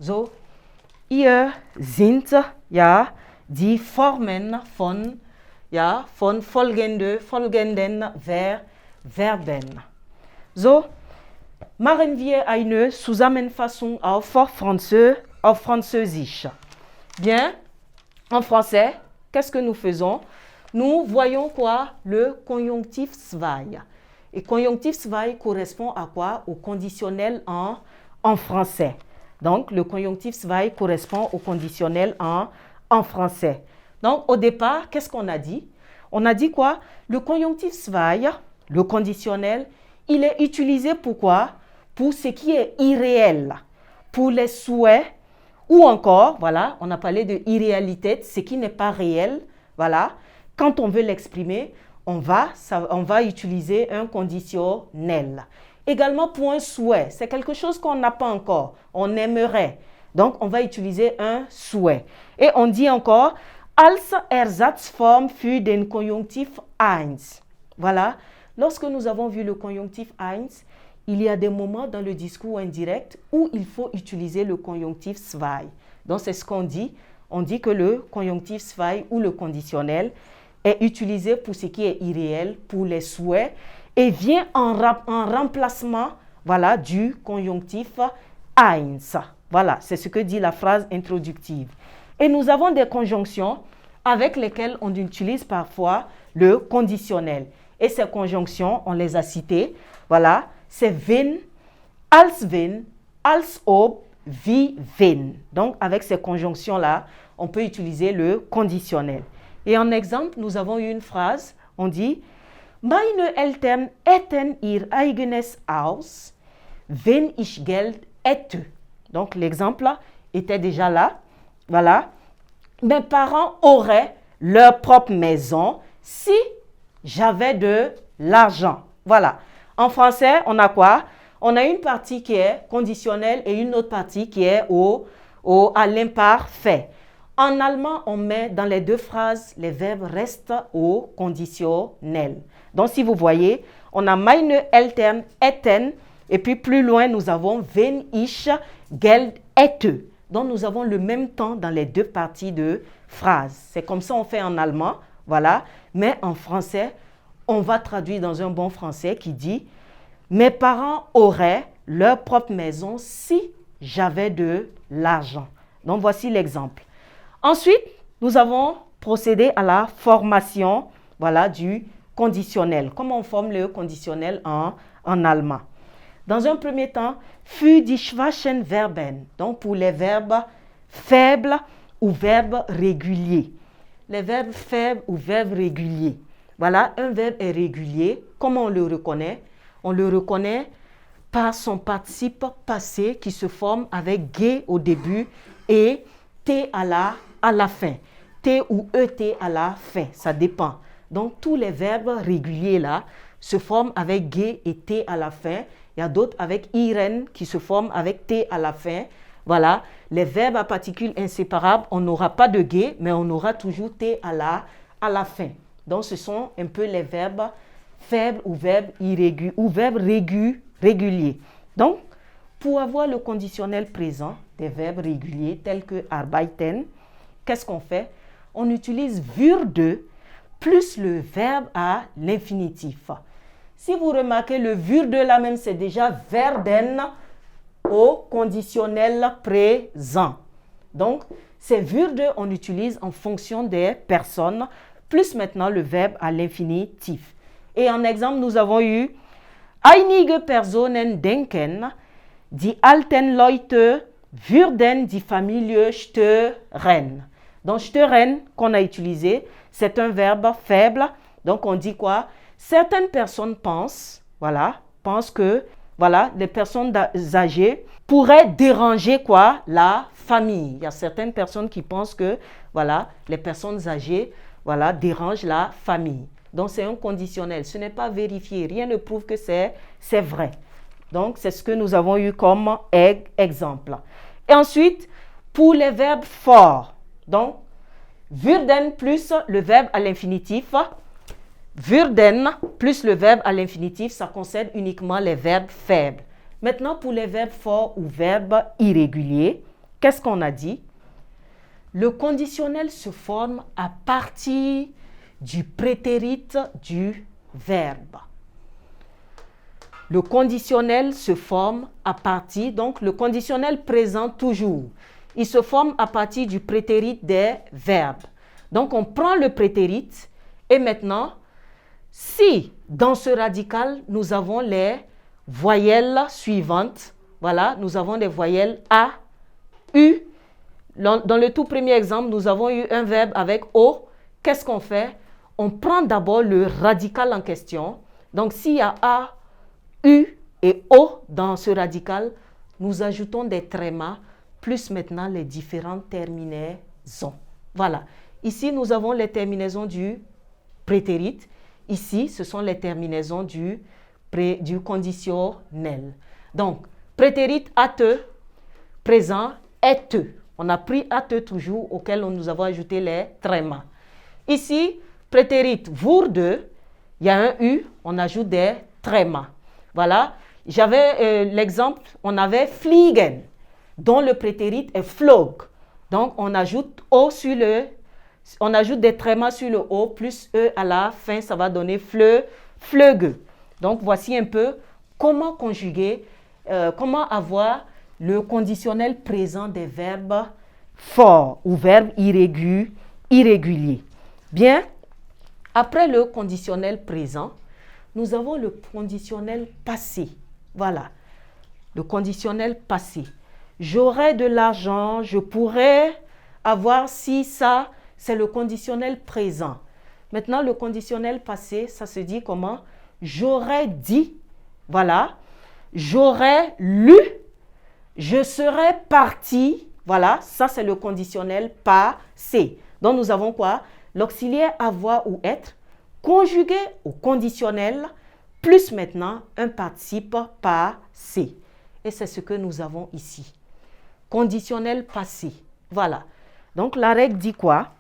So, hier sind ja die Formen von folgenden Verben. So, machen wir eine Zusammenfassung auf Französisch. Bien, en français, qu'est-ce que nous faisons? Nous voyons quoi? Le conjonctif zwei. Et conjonctif zwei correspond à quoi? Au conditionnel en français. Donc, le conjonctif zwei correspond au conditionnel en français. Donc, au départ, qu'est-ce qu'on a dit? On a dit quoi? Le conjonctif zwei, le conditionnel, il est utilisé pour quoi? Pour ce qui est irréel, pour les souhaits, ou encore, voilà, on a parlé de irréalité, ce qui n'est pas réel, voilà. Quand on veut l'exprimer, on va utiliser un conditionnel. Également pour un souhait, c'est quelque chose qu'on n'a pas encore, on aimerait. Donc, on va utiliser un souhait. Et on dit encore, als Ersatzform für den Konjunktiv 1. Voilà, lorsque nous avons vu le conjonctif 1, il y a des moments dans le discours indirect où il faut utiliser le conjonctif zwei. Donc, c'est ce qu'on dit. On dit que le conjonctif zwei ou le conditionnel est utilisé pour ce qui est irréel, pour les souhaits, et vient en remplacement, voilà, du conjonctif 1. Voilà, c'est ce que dit la phrase introductive. Et nous avons des conjonctions avec lesquelles on utilise parfois le conditionnel. Et ces conjonctions, on les a citées, voilà, c'est wenn, als ob, wie, wenn. Donc, avec ces conjonctions-là, on peut utiliser le conditionnel. Et en exemple, nous avons une phrase, on dit « Meine Eltern hätten ihr eigenes Haus, wenn ich Geld hätte. » Donc, l'exemple était déjà là. Voilà. « Mes parents auraient leur propre maison si j'avais de l'argent. » Voilà. En français, on a quoi? On a une partie qui est conditionnelle et une autre partie qui est à l'imparfait. En allemand, on met dans les deux phrases, les verbes restent au conditionnel. Donc, si vous voyez, on a meine Eltern hätten et puis plus loin, nous avons wenn ich Geld hätte. Donc, nous avons le même temps dans les deux parties de phrase. C'est comme ça on fait en allemand, voilà. Mais en français, on va traduire dans un bon français qui dit « Mes parents auraient leur propre maison si j'avais de l'argent. » Donc, voici l'exemple. Ensuite, nous avons procédé à la formation, voilà, du conditionnel. Comment on forme le conditionnel en allemand? Dans un premier temps, für die schwachen Verben, donc pour les verbes faibles ou verbes réguliers. Les verbes faibles ou verbes réguliers. Voilà, un verbe est régulier. Comment on le reconnaît? On le reconnaît par son participe passé qui se forme avec G au début et T à la fin. T ou ET à la fin, ça dépend. Donc, tous les verbes réguliers là se forment avec G et T à la fin. Il y a d'autres avec iren qui se forment avec T à la fin. Voilà, les verbes à particules inséparables, on n'aura pas de G, mais on aura toujours T à la fin. Donc, ce sont un peu les verbes faibles ou verbes irréguliers ou verbes réguliers. Donc, pour avoir le conditionnel présent des verbes réguliers tels que arbeiten, qu'est-ce qu'on fait? On utilise würde plus le verbe à l'infinitif. Si vous remarquez, le würde là même, c'est déjà werden au conditionnel présent. Donc, ces würde, on utilise en fonction des personnes, plus maintenant le verbe à l'infinitif. Et en exemple, nous avons eu einige Personen denken, die alten Leute würden die Familie stören. Donc, stören qu'on a utilisé, c'est un verbe faible. Donc, on dit quoi? Certaines personnes pensent, voilà, pensent que, voilà, les personnes âgées pourraient déranger quoi? La famille. Il y a certaines personnes qui pensent que, voilà, les personnes âgées, voilà, dérangent la famille. Donc, c'est un conditionnel. Ce n'est pas vérifié. Rien ne prouve que c'est vrai. Donc, c'est ce que nous avons eu comme exemple. Et ensuite, pour les verbes forts, donc, würden plus le verbe à l'infinitif. Würden plus le verbe à l'infinitif, ça concerne uniquement les verbes faibles. Maintenant, pour les verbes forts ou verbes irréguliers, qu'est-ce qu'on a dit? Le conditionnel se forme à partir du prétérit du verbe. Le conditionnel se forme à partir, donc le conditionnel présent toujours, il se forme à partir du prétérit des verbes. Donc on prend le prétérit et maintenant, si dans ce radical, nous avons les voyelles suivantes, voilà, nous avons des voyelles A, U. Dans le tout premier exemple, nous avons eu un verbe avec O. Qu'est-ce qu'on fait? On prend d'abord le radical en question. Donc s'il y a A, U et O dans ce radical, nous ajoutons des trémas plus maintenant les différentes terminaisons. Voilà. Ici, nous avons les terminaisons du prétérit. Ici, ce sont les terminaisons du conditionnel. Donc, prétérit ate, présent est. On a pris ate toujours auquel nous avons ajouté les trémas. Ici, prétérit vourde, il y a un U, on ajoute des trémas. Voilà. J'avais l'exemple, on avait fliegen, dont le prétérit est flog. Donc, on ajoute O sur on ajoute des trémas sur le O, plus E à la fin, ça va donner fleuge. Donc, voici un peu comment conjuguer, comment avoir le conditionnel présent des verbes forts ou verbes irréguliers. Bien, après le conditionnel présent, nous avons le conditionnel passé. Voilà, le conditionnel passé. J'aurai de l'argent, je pourrais avoir si ça, c'est le conditionnel présent. Maintenant, le conditionnel passé, ça se dit comment? J'aurais dit, voilà, j'aurais lu, je serais parti, voilà, ça c'est le conditionnel passé. Donc nous avons quoi? L'auxiliaire avoir ou être, conjugué au conditionnel, plus maintenant un participe passé. Et c'est ce que nous avons ici. Conditionnel passé. Voilà. Donc la règle dit quoi?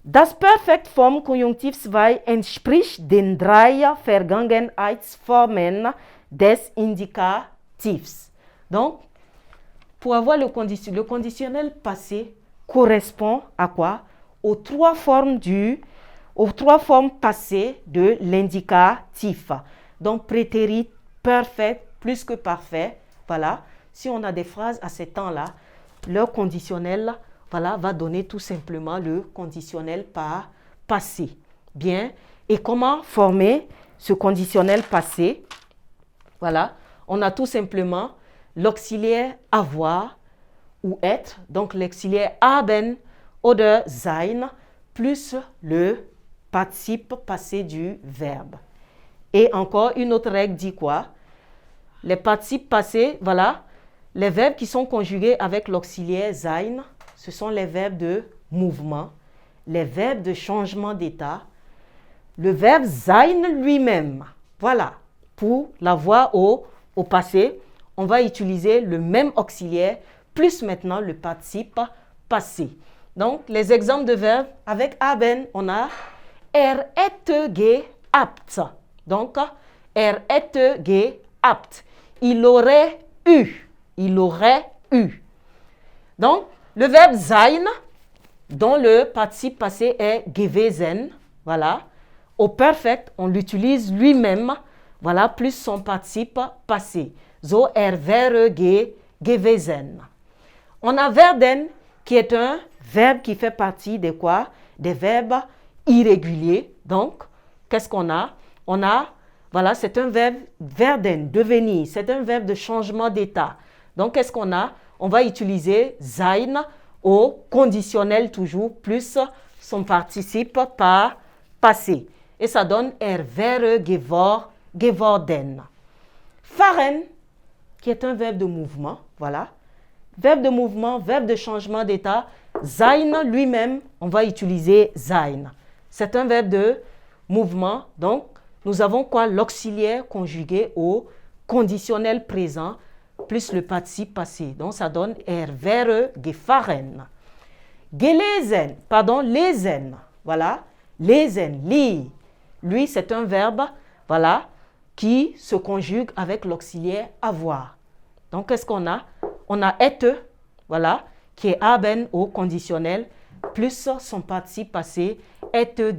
Das Perfektform Konjunktiv 2 entspricht den drei Vergangenheitsformen des Indikativs. Donc, pour avoir le conditionnel passé correspond à quoi? Aux trois formes passées de l'indicatif. Donc, prétérit, parfait, plus que parfait. Voilà. Si on a des phrases à ce temps-là, leur conditionnel, voilà, va donner tout simplement le conditionnel par passé. Bien. Et comment former ce conditionnel passé? Voilà. On a tout simplement l'auxiliaire avoir ou être. Donc, l'auxiliaire haben oder sein plus le participe passé du verbe. Et encore, une autre règle dit quoi? Les participes passés, voilà, les verbes qui sont conjugués avec l'auxiliaire sein, ce sont les verbes de mouvement, les verbes de changement d'état, le verbe sein lui-même. Voilà, pour l'avoir au passé, on va utiliser le même auxiliaire, plus maintenant le participe passé. Donc, les exemples de verbes avec haben, on a hätte gehabt. Donc, hätte gehabt. Il aurait eu. Il aurait eu. Donc, le verbe sein, dont le participe passé est gewesen, voilà. Au perfect, on l'utilise lui-même, voilà, plus son participe passé. So wäre gewesen. On a werden, qui est un verbe qui fait partie de quoi? Des verbes irréguliers. Donc, qu'est-ce qu'on a? On a, voilà, c'est un verbe werden, devenir. C'est un verbe de changement d'état. Donc, qu'est-ce qu'on a? On va utiliser sein au conditionnel toujours, plus son participe par passé. Et ça donne wäre geworden. Fahren, qui est un verbe de mouvement, voilà. Verbe de mouvement, verbe de changement d'état. Sein lui-même, on va utiliser sein. C'est un verbe de mouvement. Donc, nous avons quoi? L'auxiliaire conjugué au conditionnel présent plus le participe passé. Donc, ça donne wäre gefahren. Gelesen, pardon, lesen. Voilà. Lesen, lire. Lui, c'est un verbe, voilà, qui se conjugue avec l'auxiliaire avoir. Donc, qu'est-ce qu'on a? On a être, voilà, qui est haben au conditionnel, plus son participe passé, hätte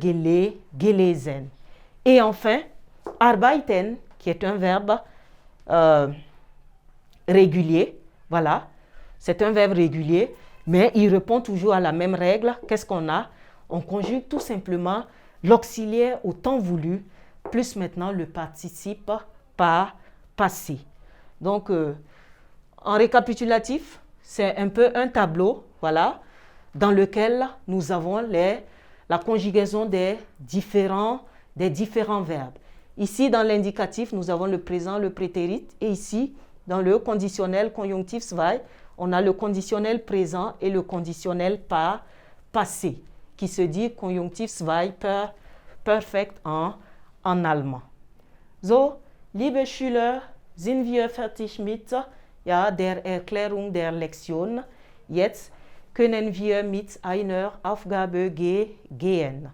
gelesen. Et enfin, arbeiten, qui est un verbe régulier, voilà, c'est un verbe régulier, mais il répond toujours à la même règle. Qu'est-ce qu'on a? On conjugue tout simplement l'auxiliaire au temps voulu, plus maintenant le participe par passé. Donc, en récapitulatif, c'est un peu un tableau, voilà, dans lequel nous avons la conjugaison des différents verbes. Ici, dans l'indicatif, nous avons le présent, le prétérit, et ici, dans le conditionnel conjonctif zwei, on a le conditionnel présent et le conditionnel par passé, qui se dit conjonctif zwei perfekt en allemand. So, liebe Schüler, sind wir fertig mit der Erklärung der Lektion. Jetzt können wir mit einer Aufgabe gehen.